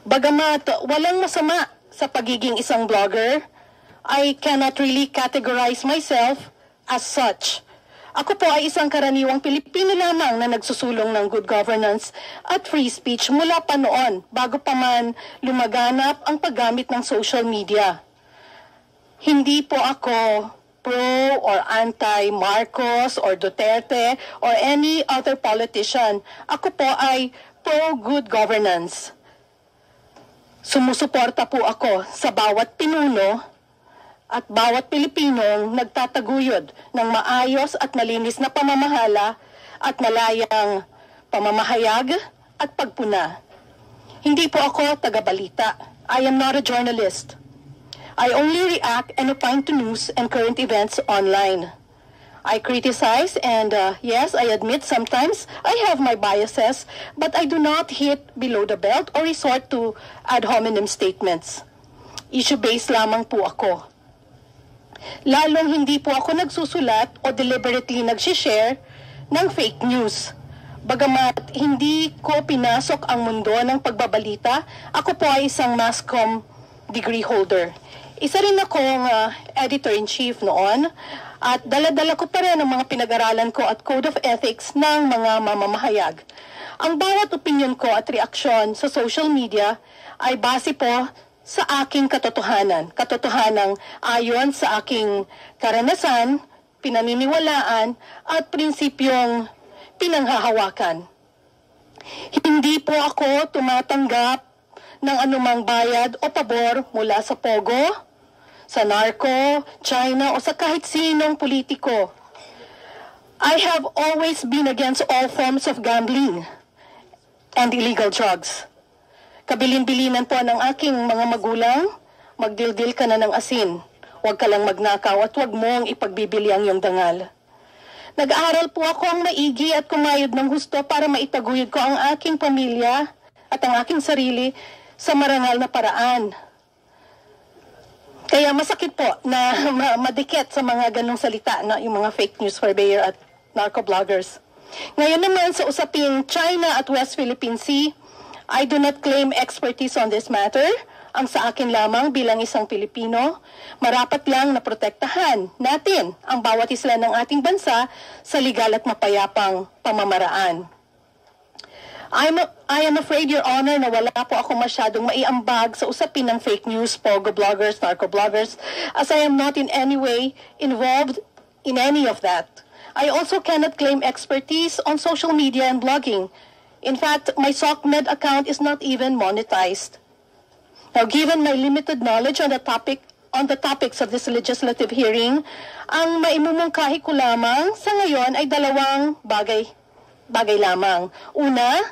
Bagamat walang masama sa pagiging isang blogger, I cannot really categorize myself as such. Ako po ay isang karaniwang Pilipino lamang na nagsusulong ng good governance at free speech mula pa noon bago pa man lumaganap ang paggamit ng social media. Hindi po ako pro or anti-Marcos or Duterte or any other politician. Ako po ay pro-good governance. Sumusuporta po ako sa bawat pinuno at bawat Pilipinong nagtataguyod ng maayos at malinis na pamamahala at malayang pamamahayag at pagpuna. Hindi po ako taga-balita. I am not a journalist. I only react and opine to news and current events online. I criticize and yes, I admit sometimes I have my biases, but I do not hit below the belt or resort to ad hominem statements. Issue-based lamang po ako. Lalong hindi po ako nagsusulat o deliberately nag-share ng fake news. Bagamat hindi ko pinasok ang mundo ng pagbabalita, ako po ay isang mass comm degree holder. Isa rin akong editor-in-chief noon at dala-dala ko pa rin ang mga pinag-aralan ko at code of ethics ng mga mamamahayag. Ang bawat opinion ko at reaksyon sa social media ay base po sa aking katotohanan. Katotohanang ayon sa aking karanasan, pinaniniwalaan at prinsipyong pinanghahawakan. Hindi po ako tumatanggap ng anumang bayad o pabor mula sa Pogo, sa narco, China o sa kahit sinong politiko. I have always been against all forms of gambling and illegal drugs. Kabilin-bilinan po ng aking mga magulang, magdildil ka na ng asin. Huwag ka lang magnakaw at huwag mong ipagbibili ang iyong dangal. Nag-aaral po ako ang maigi at kumayod ng husto para maitaguyod ko ang aking pamilya at ang aking sarili sa marangal na paraan. Kaya masakit po na madikit sa mga ganong salita na yung mga fake news purveyor at narco-bloggers. Ngayon naman sa usaping China at West Philippine Sea, I do not claim expertise on this matter. Ang sa akin lamang bilang isang Pilipino, marapat lang na protektahan natin ang bawat isla ng ating bansa sa legal at mapayapang pamamaraan. I am afraid, Your Honor, na wala po ako masyadong maiambag sa usapin ng fake news, pogo bloggers, narco bloggers, as I am not in any way involved in any of that. I also cannot claim expertise on social media and blogging. In fact, my SOCMED account is not even monetized. Now, given my limited knowledge on the topics of this legislative hearing, ang maimumungkahi ko lamang sa ngayon ay dalawang bagay lamang. Una,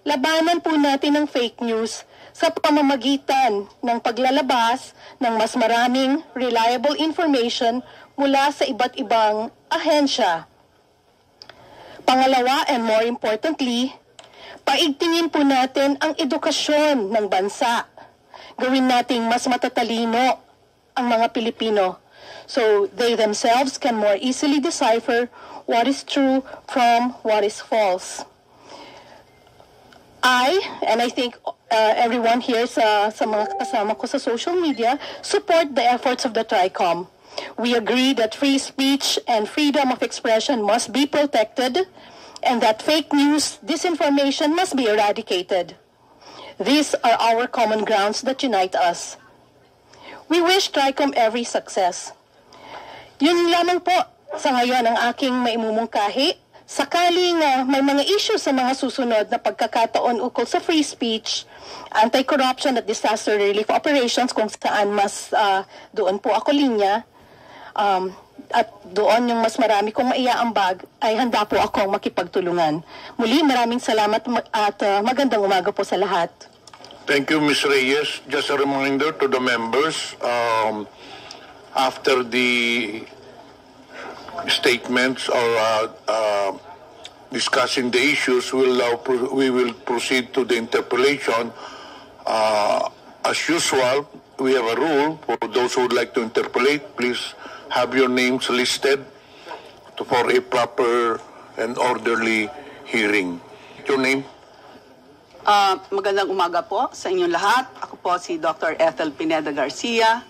labanan po natin ang fake news sa pamamagitan ng paglalabas ng mas maraming reliable information mula sa iba't ibang ahensya. Pangalawa, and more importantly, paigtingin po natin ang edukasyon ng bansa. Gawin nating mas matatalino ang mga Pilipino so they themselves can more easily decipher what is true from what is false. And I think everyone here sa mga kasama ko sa social media support the efforts of the TRICOM. We agree that free speech and freedom of expression must be protected and that fake news, disinformation must be eradicated. These are our common grounds that unite us. We wish TRICOM every success. Yun lamang po sa ngayon ang aking maimumungkahi. Sakaling may mga issue sa mga susunod na pagkakataon ukol sa free speech, anti-corruption at disaster relief operations kung saan mas doon po ako linya, at doon yung mas marami kong maiaambag, ay handa po akong makipagtulungan. Muli, maraming salamat at magandang umaga po sa lahat. Thank you, Ms. Reyes. Just a reminder to the members, after the statements or discussing the issues, we will proceed to the interpellation. As usual, we have a rule for those who would like to interpellate. Please have your names listed for a proper and orderly hearing. Your name? Magandang umaga po sa inyong lahat. Ako po si Dr. Ethel Pineda Garcia,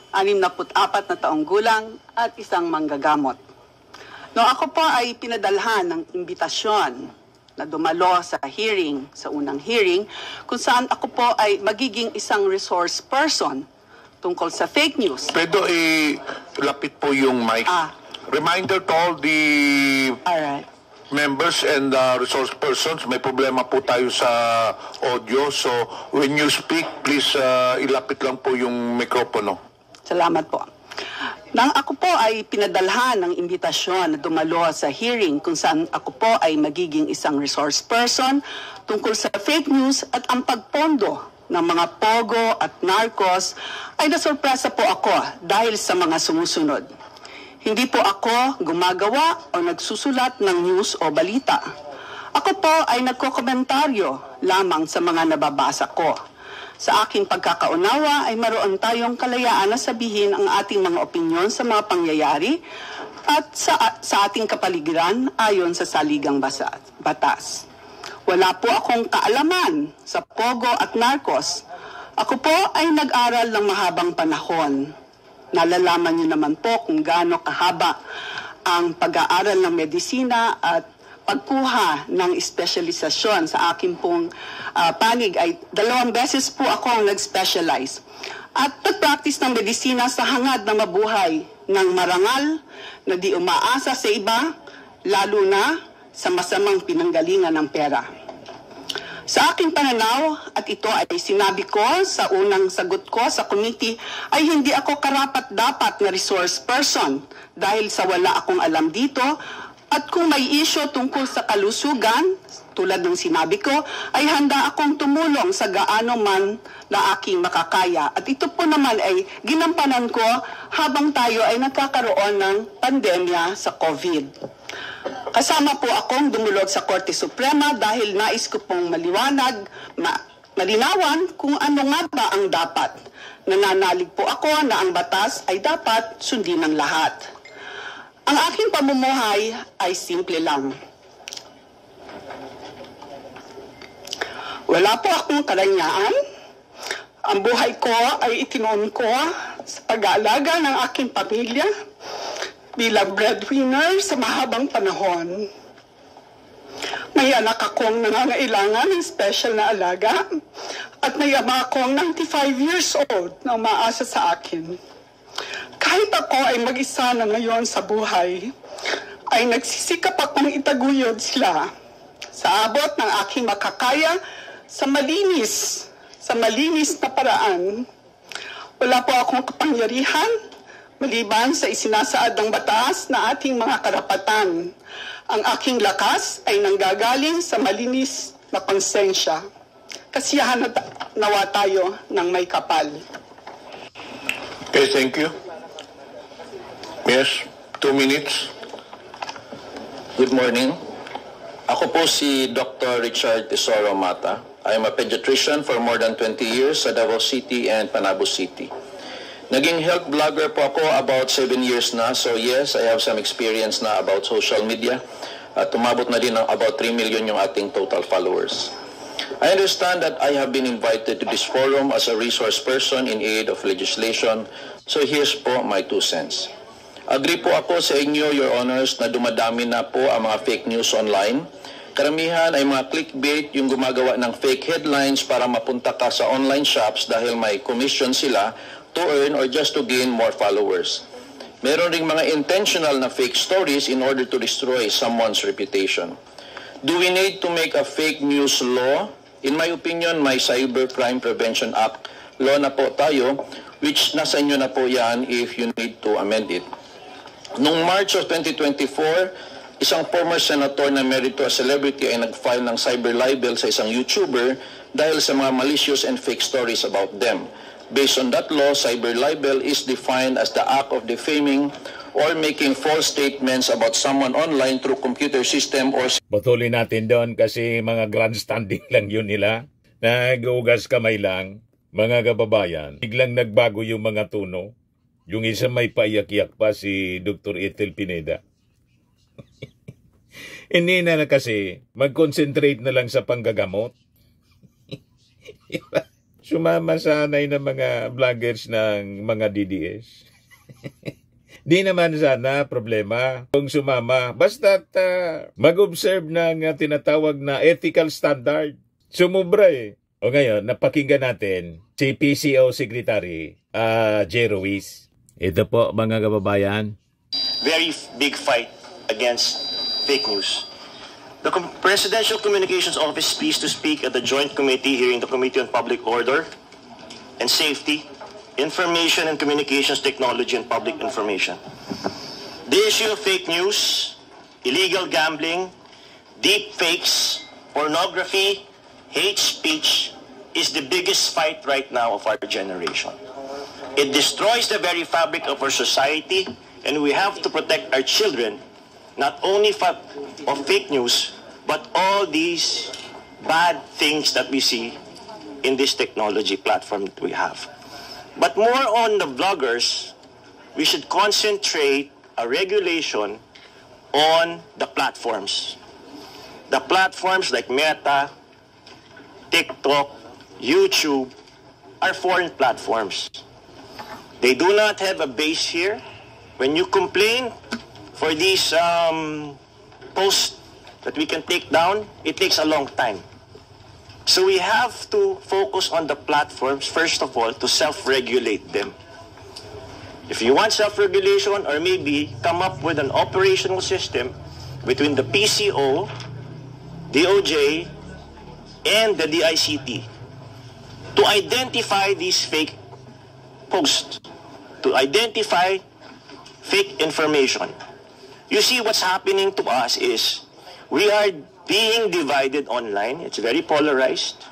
64 na taong gulang at isang manggagamot. No, ako po ay pinadalhan ng imbitasyon na dumalo sa hearing, sa unang hearing, kung saan ako po ay magiging isang resource person tungkol sa fake news. Pero lapit po yung mic. Reminder to all the members and resource persons, may problema po tayo sa audio. So when you speak, please ilapit lang po yung mikropono. Salamat po. Nang ako po ay pinadalhan ng imbitasyon na dumalo sa hearing kung saan ako po ay magiging isang resource person tungkol sa fake news at ang pagpondo ng mga pogo at narcos, ay nasurpresa po ako dahil sa mga sumusunod. Hindi po ako gumagawa o nagsusulat ng news o balita. Ako po ay nagkokomentaryo lamang sa mga nababasa ko. Sa aking pagkakaunawa ay maroon tayong kalayaan na sabihin ang ating mga opinyon sa mga pangyayari at sa ating kapaligiran ayon sa saligang batas. Wala po akong kaalaman sa Pogo at Narcos. Ako po ay nag-aral ng mahabang panahon. Nalalaman niyo naman po kung gaano kahaba ang pag-aaral ng medisina at pagkuha ng espesyalisasyon. Sa akin pong panig ay 2 beses po ako ang nag-specialize. At nag-practice ng medisina sa hangad na mabuhay ng marangal na di umaasa sa iba, lalo na sa masamang pinanggalingan ng pera. Sa aking pananaw, at ito ay sinabi ko sa unang sagot ko sa committee, ay hindi ako karapat-dapat na resource person dahil sa wala akong alam dito. At kung may issue tungkol sa kalusugan, tulad ng sinabi ko, ay handa akong tumulong sa gaano man na aking makakaya. At ito po naman ay ginampanan ko habang tayo ay nagkakaroon ng pandemya sa COVID. Kasama po akong dumulog sa Korte Suprema dahil nais ko pong malinawan kung ano nga ba ang dapat. Nananalig po ako na ang batas ay dapat sundin ng lahat. Ang aking pamumuhay ay simple lang. Wala po akong karanyaan. Ang buhay ko ay itinoon ko sa pag-aalaga ng aking pamilya bilang breadwinner sa mahabang panahon. May anak akong nangangailangan ng special na alaga at may ama akong 95 years old na umaasa sa akin. Kahit ako ay mag-isa na ngayon sa buhay, ay nagsisikap akong itaguyod sila sa abot ng aking makakaya sa malinis na paraan. Wala po akong kapangyarihan maliban sa isinasaad ng batas na ating mga karapatan. Ang aking lakas ay nanggagaling sa malinis na konsensya. Kasiyahan nawa tayo ng may kapal. Okay, thank you. Yes, 2 minutes. Good morning. Ako po si Dr. Richard Tesoro Mata. I am a pediatrician for more than 20 years sa Davao City and Panabo City. Naging health blogger po ako about 7 years na. So yes, I have some experience na about social media. At tumabot na din ng about 3 million yung ating total followers. I understand that I have been invited to this forum as a resource person in aid of legislation. So here's po my 2 cents. Agree po ako sa inyo, Your Honors, na dumadami na po ang mga fake news online. Karamihan ay mga clickbait, yung gumagawa ng fake headlines para mapunta ka sa online shops dahil may commission sila to earn or just to gain more followers. Meron ring mga intentional na fake stories in order to destroy someone's reputation. Do we need to make a fake news law? In my opinion, may Cybercrime Prevention Act law na po tayo, which nasa inyo na po yan if you need to amend it. Noong March of 2024, isang former senator na merito a celebrity ay nag-file ng cyber libel sa isang YouTuber dahil sa mga malicious and fake stories about them. Based on that law, cyber libel is defined as the act of defaming or making false statements about someone online through computer system or... Patuloy natin doon kasi mga grandstanding lang yun nila. Nag-ugas kamay lang, mga kababayan. Biglang nagbago yung mga tuno. Yung isa may paiyak-iyak pa si Dr. Ethel Pineda. Hindi na kasi mag-concentrate na lang sa panggagamot. Sumama sanay ng mga vloggers ng mga DDS. Di naman sana problema kung sumama. Basta't mag-observe ng tinatawag na ethical standard. Sumubra eh. O ngayon, napakinggan natin si PCO Secretary J. Ruiz. Ito po mga kababayan. Very big fight against fake news. The Presidential Communications Office is pleased to speak at the Joint Committee hearing the Committee on Public Order and Safety, Information and Communications Technology and Public Information. The issue of fake news, illegal gambling, deep fakes, pornography, hate speech is the biggest fight right now of our generation. It destroys the very fabric of our society, and we have to protect our children not only of fake news, but all these bad things that we see in this technology platform that we have. But more on the vloggers, we should concentrate a regulation on the platforms. The platforms like Meta, TikTok, YouTube are foreign platforms. They do not have a base here. When you complain for these posts that we can take down, it takes a long time. So we have to focus on the platforms, first of all, to self-regulate them. If you want self-regulation, or maybe come up with an operational system between the PCO, DOJ, and the DICT to identify these fake posts, to identify fake information. You see, what's happening to us is we are being divided online. It's very polarized.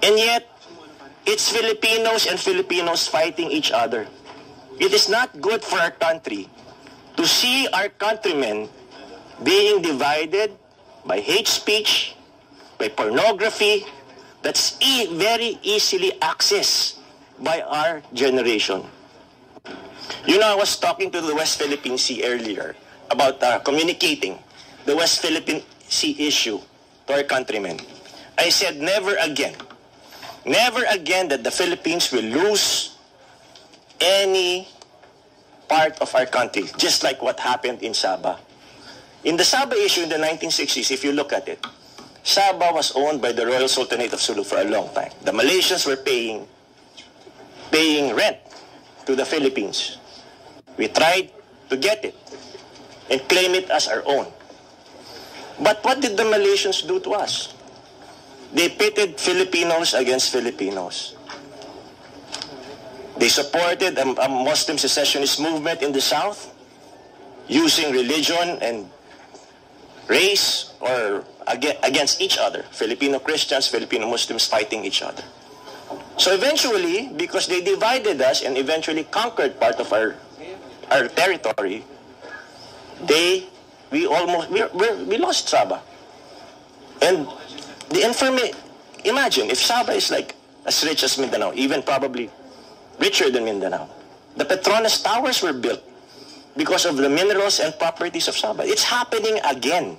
And yet, it's Filipinos and Filipinos fighting each other. It is not good for our country to see our countrymen being divided by hate speech, by pornography, that's very easily accessed by our generation. You know, I was talking to the West Philippine Sea earlier about communicating the West Philippine Sea issue to our countrymen. I said never again that the Philippines will lose any part of our country, just like what happened in Sabah. In the Sabah issue in the 1960s, if you look at it, Sabah was owned by the Royal Sultanate of Sulu for a long time. The Malaysians were paying rent to the Philippines. We tried to get it and claim it as our own. But what did the Malaysians do to us? They pitted Filipinos against Filipinos. They supported a Muslim secessionist movement in the South using religion and race or against each other. Filipino Christians, Filipino Muslims fighting each other. So eventually, because they divided us and eventually conquered part of our territory, we lost Sabah. And imagine if Sabah is like as rich as Mindanao, even probably richer than Mindanao. The Petronas Towers were built because of the minerals and properties of Sabah. It's happening again.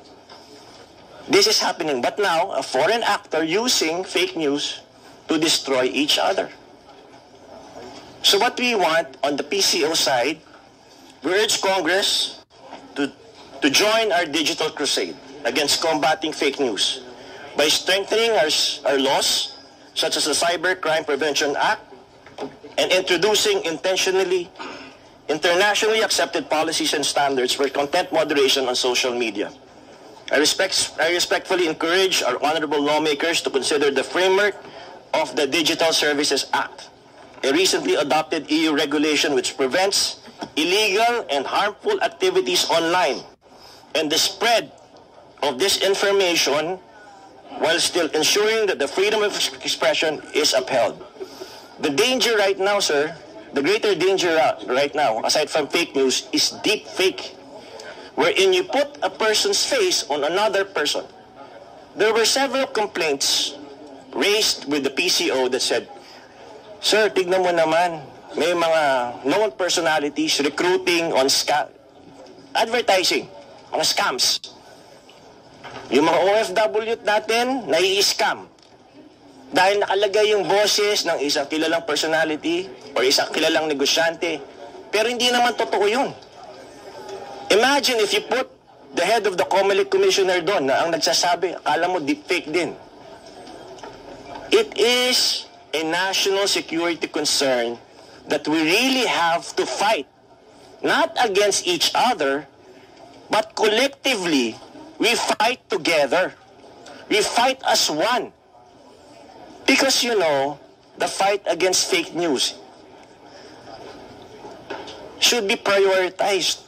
This is happening, but now a foreign actor using fake news to destroy each other. So what we want on the PCO side, we urge Congress to join our digital crusade against combating fake news by strengthening our laws, such as the Cybercrime Prevention Act, and introducing internationally accepted policies and standards for content moderation on social media. I respectfully encourage our honorable lawmakers to consider the framework of the Digital Services Act, a recently adopted EU regulation which prevents illegal and harmful activities online and the spread of disinformation while still ensuring that the freedom of expression is upheld. The danger right now, sir, the greater danger right now, aside from fake news, is deep fake, wherein you put a person's face on another person. There were several complaints raised with the PCO that said, "Sir, tignan mo naman, may mga known personalities recruiting on advertising, mga scams. Yung mga OFW natin, nai-scam. Dahil nakalagay yung boses ng isang kilalang personality o isang kilalang negosyante, pero hindi naman totoo yun. Imagine if you put the head of the COMELEC commissioner doon na ang nagsasabi, akala mo deepfake din. It is a national security concern that we really have to fight, not against each other, but collectively, we fight together. We fight as one. Because, you know, the fight against fake news should be prioritized.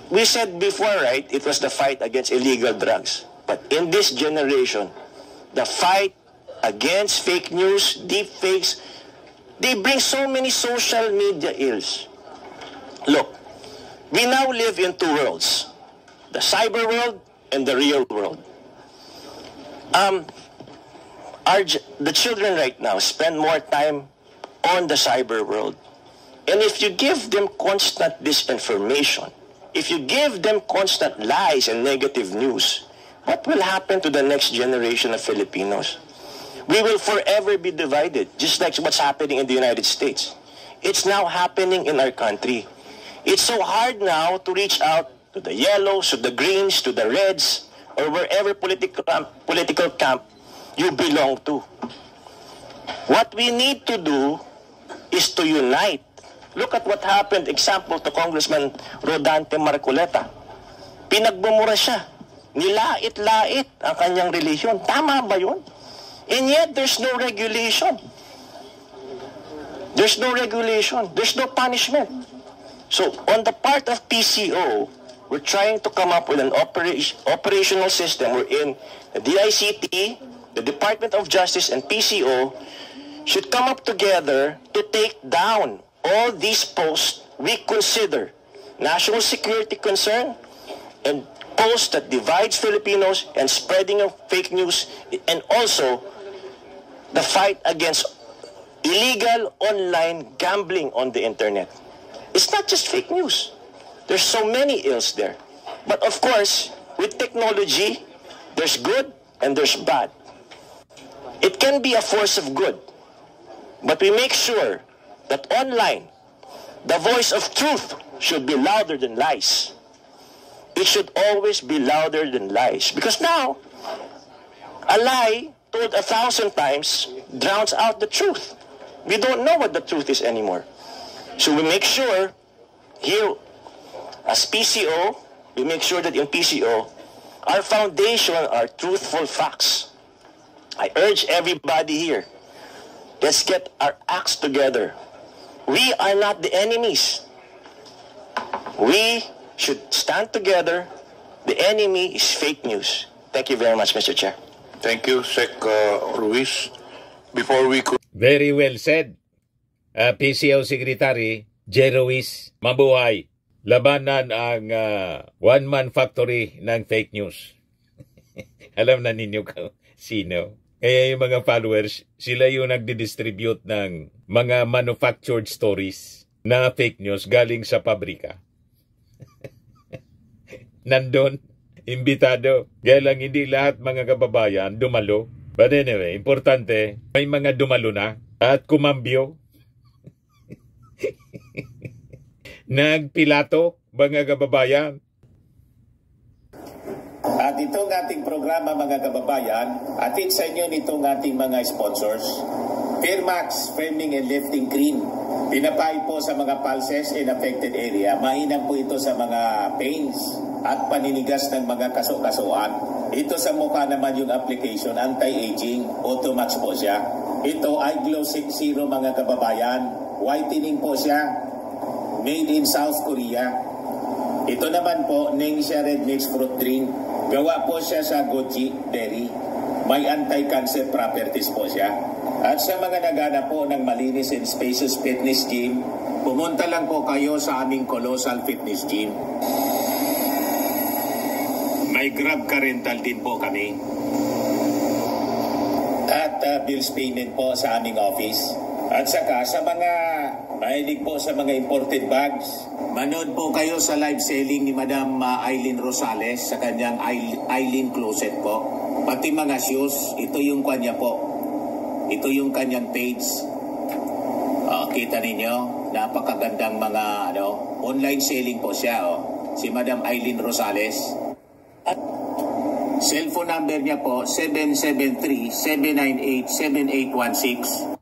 We said before, right, it was the fight against illegal drugs. But in this generation, the fight against fake news, deep fakes, they bring so many social media ills. Look, we now live in two worlds, the cyber world and the real world. the children right now spend more time on the cyber world. And if you give them constant disinformation, if you give them constant lies and negative news, what will happen to the next generation of Filipinos? We will forever be divided, just like what's happening in the United States. It's now happening in our country. It's so hard now to reach out to the yellows, to the greens, to the reds, or wherever political camp you belong to. What we need to do is to unite. Look at what happened, example, to Congressman Rodante Marcoleta. Pinagbumura siya. Nilait-lait ang kanyang relihiyon. Tama ba yun? And yet, there's no regulation. There's no regulation. There's no punishment. So, on the part of PCO, we're trying to come up with an operational system wherein the DICT, the Department of Justice, and PCO should come up together to take down all these posts we consider national security concern and posts that divides Filipinos and spreading of fake news, and also the fight against illegal online gambling on the internet. It's not just fake news. There's so many ills there. But of course, with technology, there's good and there's bad. It can be a force of good, but we make sure that online, the voice of truth should be louder than lies. It should always be louder than lies. Because now, a lie told 1,000 times drowns out the truth. We don't know what the truth is anymore. So we make sure here, as PCO, we make sure that in PCO, our foundation are truthful facts. I urge everybody here, let's get our acts together. We are not the enemies. We should stand together. The enemy is fake news. Thank you very much, Mr. Chair. Thank you, Sec Ruiz. Before we could... Very well said. PCO Secretary J. Ruiz, mabuhay. Labanan ang one-man factory ng fake news. Alam na ninyo sino. Kaya yung mga followers, sila yung nagdi-distribute ng mga manufactured stories na fake news galing sa pabrika. Nandun, imbitado. Kaya lang hindi lahat mga kababayan dumalo. But anyway, importante, may mga dumalo na at kumambyo. Nagpilato, mga kababayan. At itong ating programa, mga kababayan, atid sa inyo nitong ating mga sponsors. Fairmax, Firming and Lifting Cream. Pinapay po sa mga pulses in affected area. Mainam po ito sa mga pains at paninigas ng mga kaso-kasuan. Ito sa mukha naman yung application, anti-aging, Automax po siya. Ito ay Glow Zero, mga kababayan. Whitening po siya. Made in South Korea. Ito naman po, Ningxia Red Mix Fruit Drink. Gawa po siya sa goji berry. May anti-cancer properties po siya. At sa mga nagana po ng malinis and spacious fitness gym, pumunta lang po kayo sa aming Colossal Fitness Gym. May Grab Car Rental din po kami. At bills payment po sa aming office. At saka sa mga mahilig po sa mga imported bags, manood po kayo sa live selling ni Madam Aileen Rosales sa kanyang Aileen Closet po. Pati mga shoes, ito yung kanya po. Ito yung kanyang page. Kita ninyo, napakagandang mga online selling po siya. Si Madam Aileen Rosales. At cellphone number niya po, 773-798-7816.